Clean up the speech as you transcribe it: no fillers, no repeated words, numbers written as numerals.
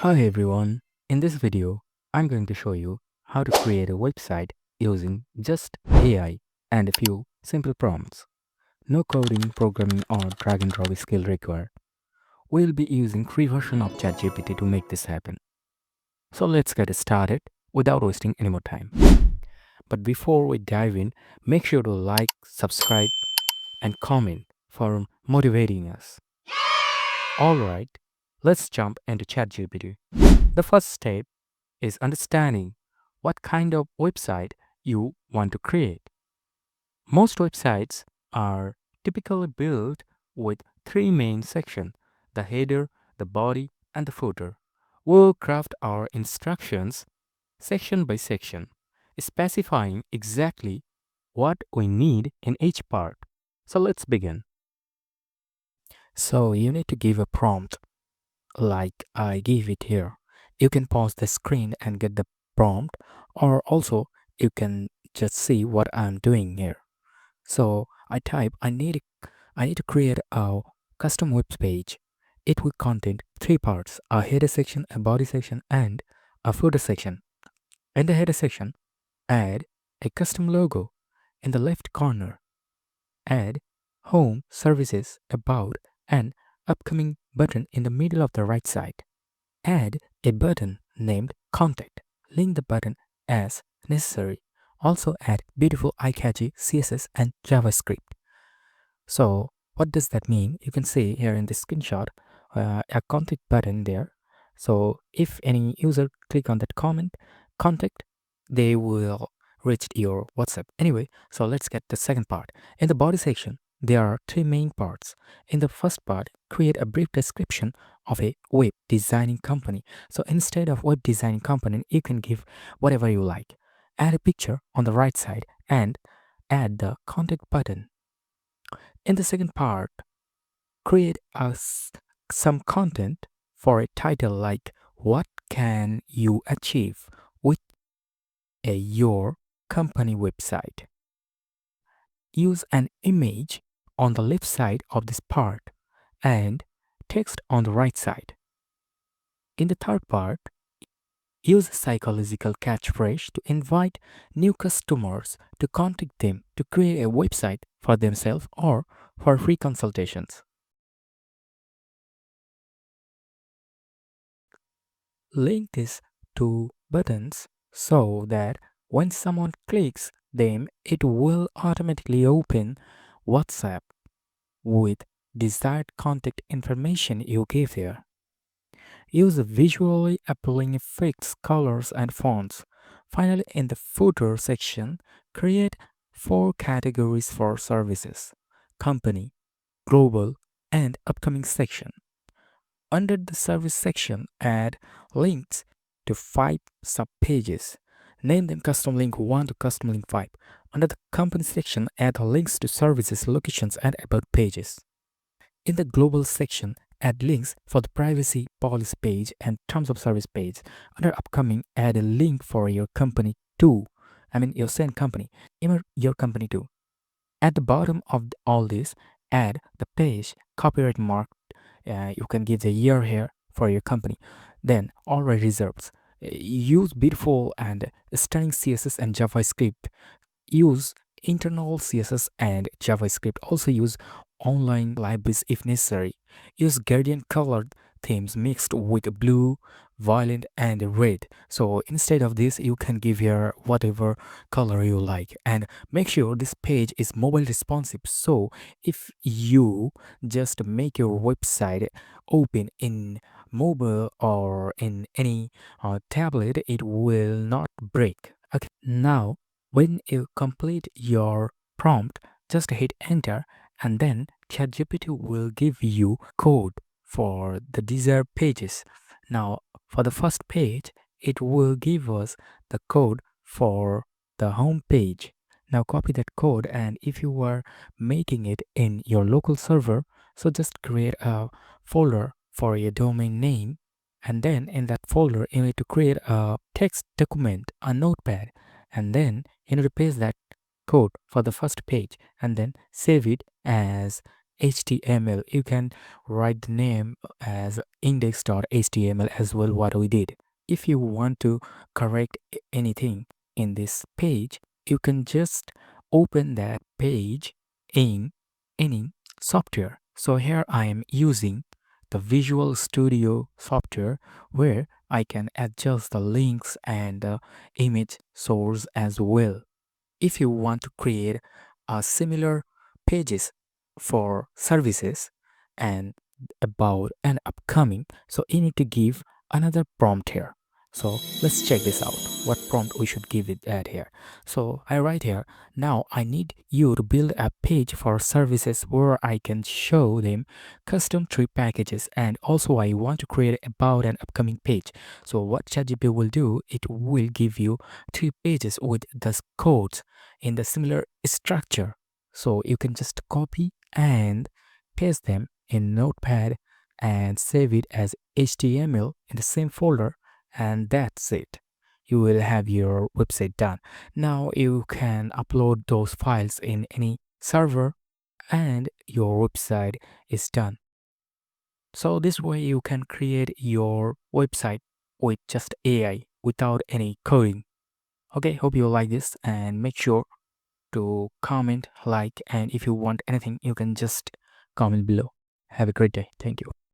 Hi everyone, in this video, I'm going to show you how to create a website using just AI and a few simple prompts. No coding, programming or drag and drop skill required. We'll be using free version of ChatGPT to make this happen. So let's get started without wasting any more time. But before we dive in, make sure to like, subscribe and comment for motivating us. Alright, let's jump into ChatGPT. The first step is understanding what kind of website you want to create. Most websites are typically built with three main sections: the header, the body, and the footer. We'll craft our instructions section by section, specifying exactly what we need in each part. So let's begin. So you need to give a prompt like I give it here. You can pause the screen and get the prompt, or also you can just see what I'm doing here. So I type I need to create a custom web page. It will contain three parts: a header section, a body section, and a footer section. In the header section, add a custom logo. In the left corner, add home, services, about, and upcoming button in the middle of the right side. Add a button named Contact. Link the button as necessary. Also add beautiful eye-catchy CSS and JavaScript. So what does that mean? You can see here in the screenshot a contact button there. So if any user click on that contact, they will reach your WhatsApp. Anyway, so let's get the second part. In the body section, there are three main parts. In the first part, create a brief description of a web designing company. So instead of web designing company, you can give whatever you like. Add a picture on the right side and add the contact button. In the second part, create some content for a title like "What can you achieve with your company website?" Use an image on the left side of this part and text on the right side. In the third part, use a psychological catchphrase to invite new customers to contact them to create a website for themselves or for free consultations. Link these two buttons so that when someone clicks them, it will automatically open WhatsApp with desired contact information you give there. Use visually appealing effects, colors, and fonts. Finally, in the footer section, create four categories for services: company, global, and upcoming section. Under the service section, add links to 5 subpages. Name them custom link 1 to custom link 5. Under the company section, add links to services, locations, and about pages. In the global section, add links for the privacy policy page and terms of service page. Under upcoming, add a link for your company too. Your same company, your company too. At the bottom of all this, add the page copyright mark. You can give the year here for your company. Then already reserves. Use beautiful and stunning CSS and JavaScript. Use internal CSS and JavaScript. Also use online libraries if necessary. Use gradient colored themes mixed with blue, violet, and red. So instead of this, you can give here whatever color you like. And make sure this page is mobile responsive. So if you just make your website open in mobile or in any tablet, it will not break. Okay, now when you complete your prompt, just hit enter and then ChatGPT will give you code for the desired pages. Now, for the first page, it will give us the code for the home page. Now copy that code, and if you are making it in your local server, so just create a folder for your domain name, and then in that folder you need to create a text document, a notepad, and then you need to paste that code for the first page and then save it as HTML. You can write the name as index.html as well, what we did. If you want to correct anything in this page, you can just open that page in any software. So here I am using the Visual Studio software where I can adjust the links and the image source as well. If you want to create a similar pages for services and about an upcoming, so you need to give another prompt here. So let's check this out, what prompt we should give it at here. So I write here, now I need you to build a page for services where I can show them custom tree packages, and also I want to create about an upcoming page. So what ChatGPT will do, it will give you 3 pages with the codes in the similar structure. So you can just copy and paste them in Notepad and save it as HTML in the same folder, and that's it. You will have your website done. Now you can upload those files in any server and your website is done. So this way you can create your website with just AI without any coding. Okay, hope you like this and make sure to comment, like, and if you want anything, you can just comment below. Have a great day. Thank you.